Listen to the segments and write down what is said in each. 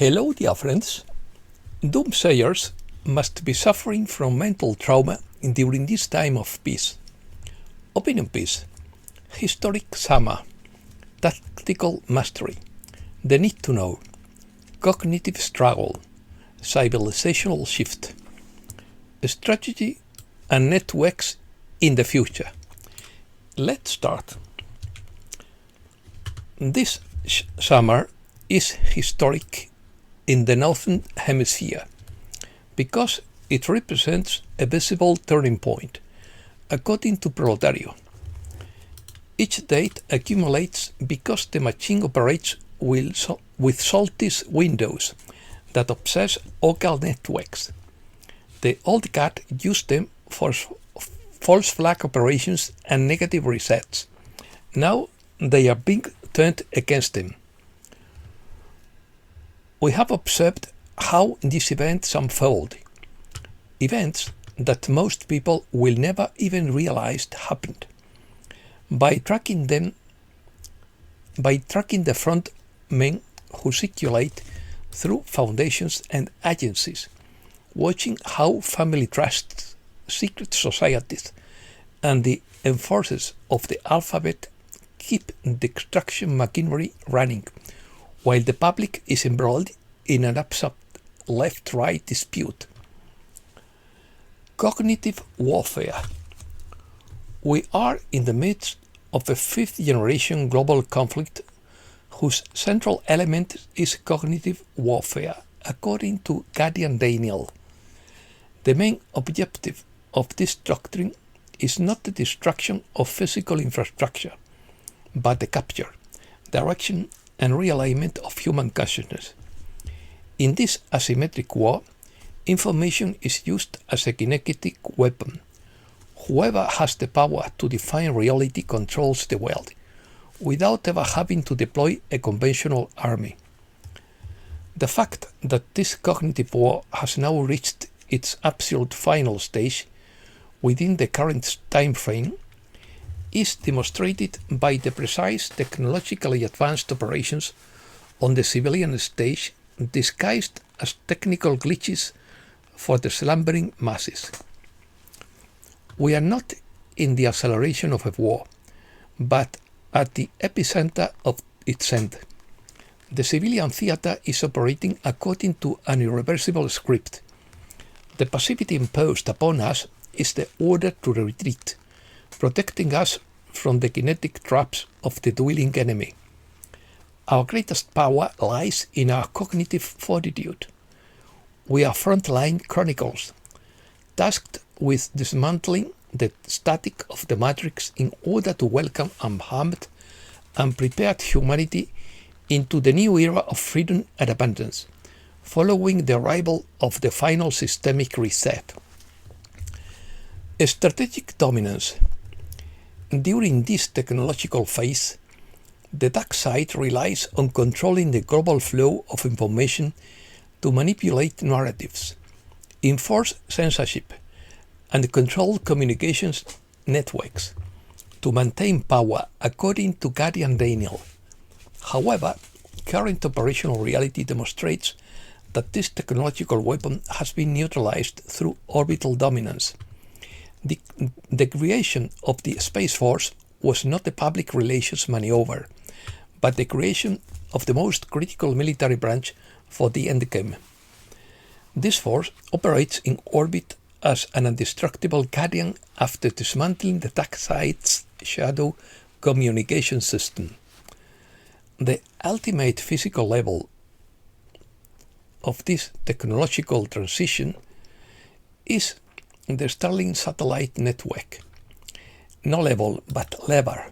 Hello, dear friends. Doomsayers must be suffering from mental trauma during this time of peace. Opinion piece, historic Sama, tactical mastery, the need to know, cognitive struggle, civilizational shift, strategy and networks in the future. Let's start. This summer is historic in the Northern Hemisphere because it represents a visible turning point, according to Proletario. Each date accumulates because the machine operates with salty windows that obsess local networks. The old guard used them for false flag operations and negative resets. Now they are being turned against them. We have observed how these events unfold, events that most people will never even realize happened. By tracking the front men who circulate through foundations and agencies, watching how family trusts, secret societies, and the enforcers of the alphabet keep the extraction machinery running, while the public is embroiled in an absurd left-right dispute. Cognitive warfare. We are in the midst of a fifth-generation global conflict whose central element is cognitive warfare, according to Guardian Daniel. The main objective of this doctrine is not the destruction of physical infrastructure, but the capture, direction, and realignment of human consciousness. In this asymmetric war, information is used as a kinetic weapon. Whoever has the power to define reality controls the world, without ever having to deploy a conventional army. The fact that this cognitive war has now reached its absolute final stage within the current time frame is demonstrated by the precise technologically advanced operations on the civilian stage disguised as technical glitches for the slumbering masses. We are not in the acceleration of a war, but at the epicenter of its end. The civilian theater is operating according to an irreversible script. The passivity imposed upon us is the order to retreat, protecting us from the kinetic traps of the dwelling enemy. Our greatest power lies in our cognitive fortitude. We are frontline chronicles, tasked with dismantling the static of the matrix in order to welcome unharmed and prepared humanity into the new era of freedom and abundance, following the arrival of the final systemic reset. Strategic dominance. During this technological phase, the dark side relies on controlling the global flow of information to manipulate narratives, enforce censorship, and control communications networks to maintain power, according to Guardian Daniel. However, current operational reality demonstrates that this technological weapon has been neutralized through orbital dominance. The creation of the Space Force was not a public relations maneuver, but the creation of the most critical military branch for the endgame. This force operates in orbit as an indestructible guardian after dismantling the dark side's shadow communication system. The ultimate physical level of this technological transition is the Starlink satellite network. No level, but lever.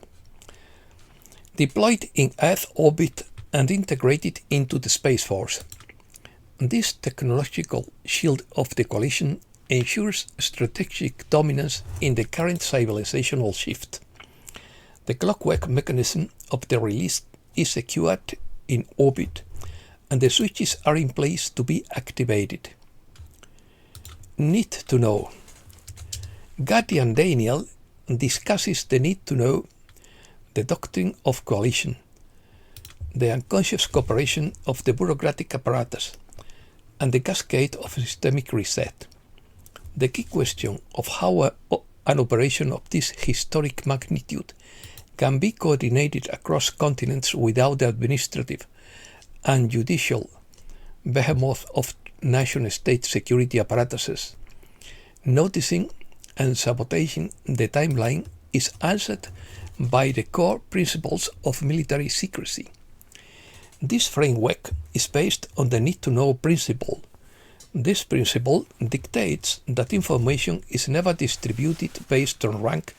Deployed in Earth orbit and integrated into the Space Force. This technological shield of the coalition ensures strategic dominance in the current civilizational shift. The clockwork mechanism of the release is secured in orbit, and the switches are in place to be activated. Need to know. Guardian Daniel discusses the need to know the doctrine of coalition, the unconscious cooperation of the bureaucratic apparatus, and the cascade of systemic reset. The key question of how an operation of this historic magnitude can be coordinated across continents without the administrative and judicial behemoth of nation-state security apparatuses, noticing and sabotaging the timeline is answered by the core principles of military secrecy. This framework is based on the need-to-know principle. This principle dictates that information is never distributed based on rank,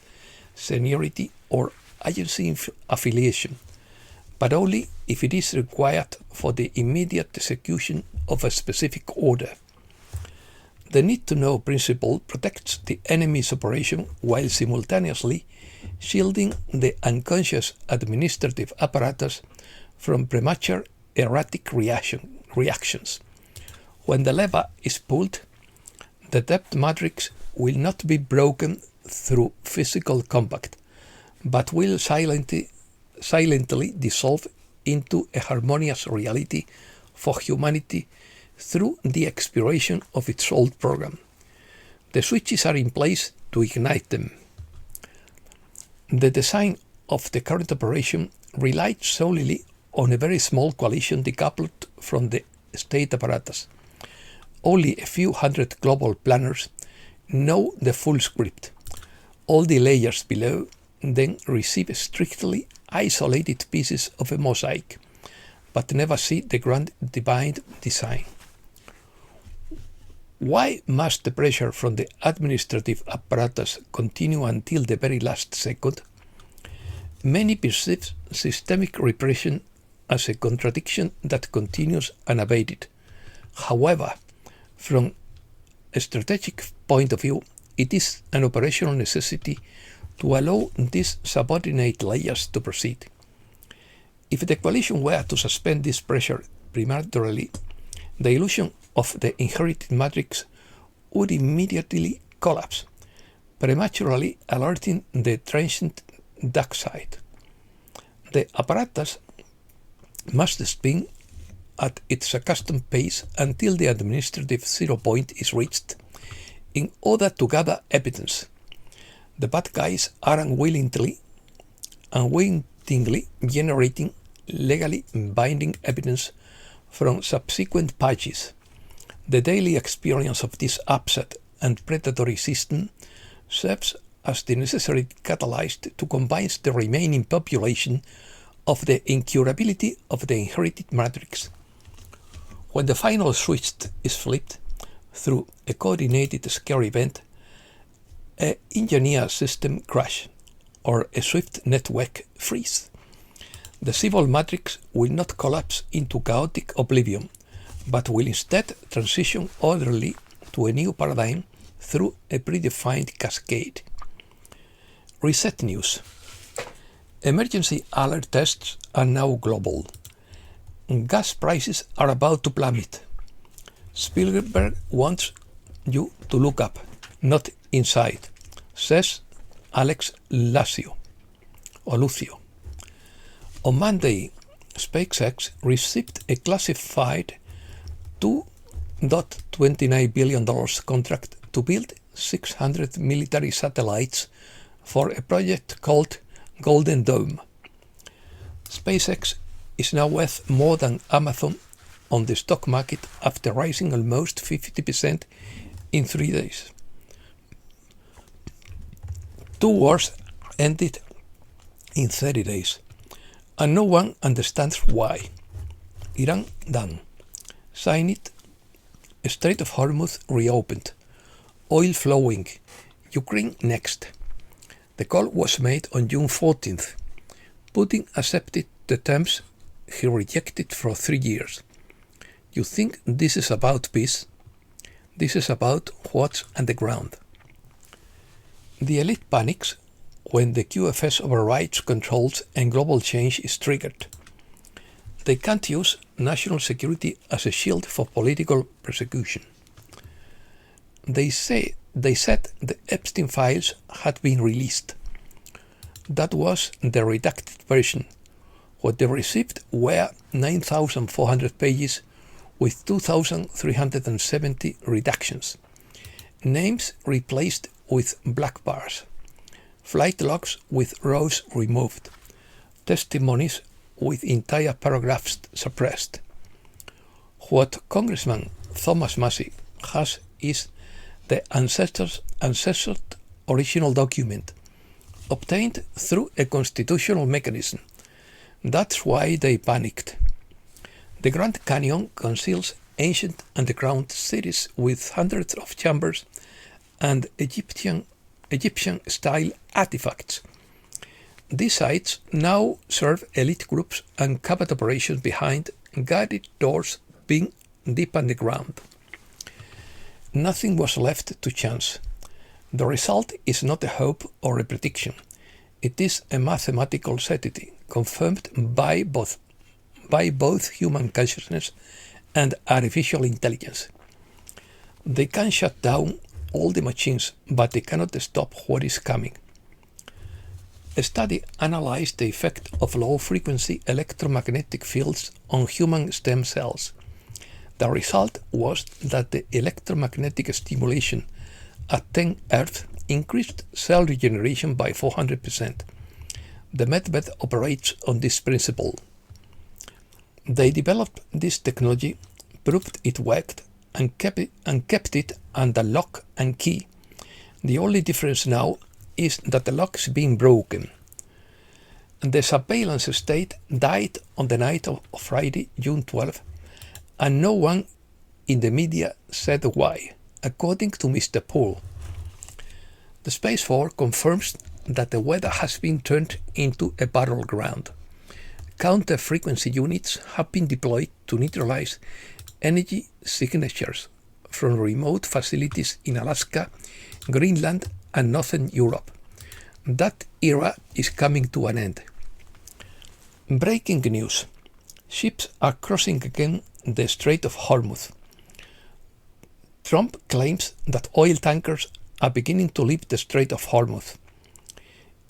seniority, or agency affiliation, but only if it is required for the immediate execution of a specific order. The need-to-know principle protects the enemy's operation while simultaneously shielding the unconscious administrative apparatus from premature erratic reactions. When the lever is pulled, the depth matrix will not be broken through physical combat, but will silently dissolve into a harmonious reality for humanity through the expiration of its old program. The switches are in place to ignite them. The design of the current operation relied solely on a very small coalition decoupled from the state apparatus. Only a few hundred global planners know the full script. All the layers below then receive strictly isolated pieces of a mosaic, but never see the grand divine design. Why must the pressure from the administrative apparatus continue until the very last second? Many perceive systemic repression as a contradiction that continues unabated. However, from a strategic point of view, it is an operational necessity to allow these subordinate layers to proceed. If the coalition were to suspend this pressure prematurely, the illusion of the inherited matrix would immediately collapse, prematurely alerting the transient dark side. The apparatus must spin at its accustomed pace until the administrative zero point is reached in order to gather evidence. The bad guys are unwittingly generating legally binding evidence from subsequent patches. The daily experience of this upset and predatory system serves as the necessary catalyst to convince the remaining population of the incurability of the inherited matrix. When the final switch is flipped through a coordinated scare event, an engineer system crash, or a swift network freeze, the civil matrix will not collapse into chaotic oblivion, but will instead transition orderly to a new paradigm through a predefined cascade. Reset news. Emergency alert tests are now global. Gas prices are about to plummet. Spielberg wants you to look up, not inside, says Alex Lucio. On Monday, SpaceX received a classified $2.29 billion contract to build 600 military satellites for a project called Golden Dome. SpaceX is now worth more than Amazon on the stock market after rising almost 50% in 3 days. 2 wars ended in 30 days, and no one understands why. Iran done. Sign it. Strait of Hormuz reopened. Oil flowing. Ukraine next. The call was made on June 14th. Putin accepted the terms he rejected for 3 years. You think this is about peace? This is about what's underground. The elite panics when the QFS overrides controls and global change is triggered. They can't use national security as a shield for political persecution. They said the Epstein files had been released. That was the redacted version, What they received were 9,400 pages with 2,370 redactions, names replaced with black bars, flight logs with rows removed, testimonies with entire paragraphs suppressed. What Congressman Thomas Massey has is the ancestors' original document, obtained through a constitutional mechanism. That's why they panicked. The Grand Canyon conceals ancient underground cities with hundreds of chambers and Egyptian-style artifacts. These sites now serve elite groups and combat operations behind guarded doors being deep underground. Nothing was left to chance. The result is not a hope or a prediction. It is a mathematical certainty, confirmed by both human consciousness and artificial intelligence. They can shut down all the machines, but they cannot stop what is coming. A study analyzed the effect of low-frequency electromagnetic fields on human stem cells. The result was that the electromagnetic stimulation at 10 Earth increased cell regeneration by 400%. The method operates on this principle. They developed this technology, proved it worked, and kept it under lock and key. The only difference now is that the lock is being broken. The surveillance state died on the night of Friday, June 12, and no one in the media said why, according to Mr. Poole. The Space Force confirms that the weather has been turned into a battleground. Counter-frequency units have been deployed to neutralize energy signatures from remote facilities in Alaska, Greenland, and Northern Europe. That era is coming to an end. Breaking news. Ships are crossing again the Strait of Hormuz. Trump claims that oil tankers are beginning to leave the Strait of Hormuz.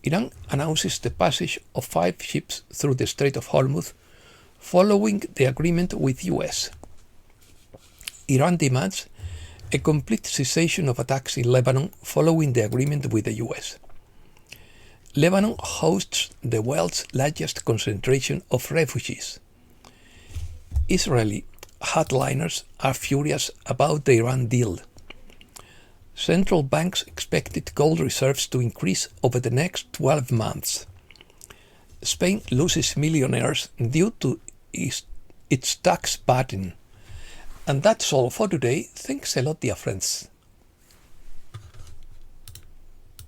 Iran announces the passage of 5 ships through the Strait of Hormuz following the agreement with US. Iran demands a complete cessation of attacks in Lebanon following the agreement with the US. Lebanon hosts the world's largest concentration of refugees. Israeli hardliners are furious about the Iran deal. Central banks expected gold reserves to increase over the next 12 months. Spain loses millionaires due to its tax burden. And that's all for today. Thanks a lot, dear friends.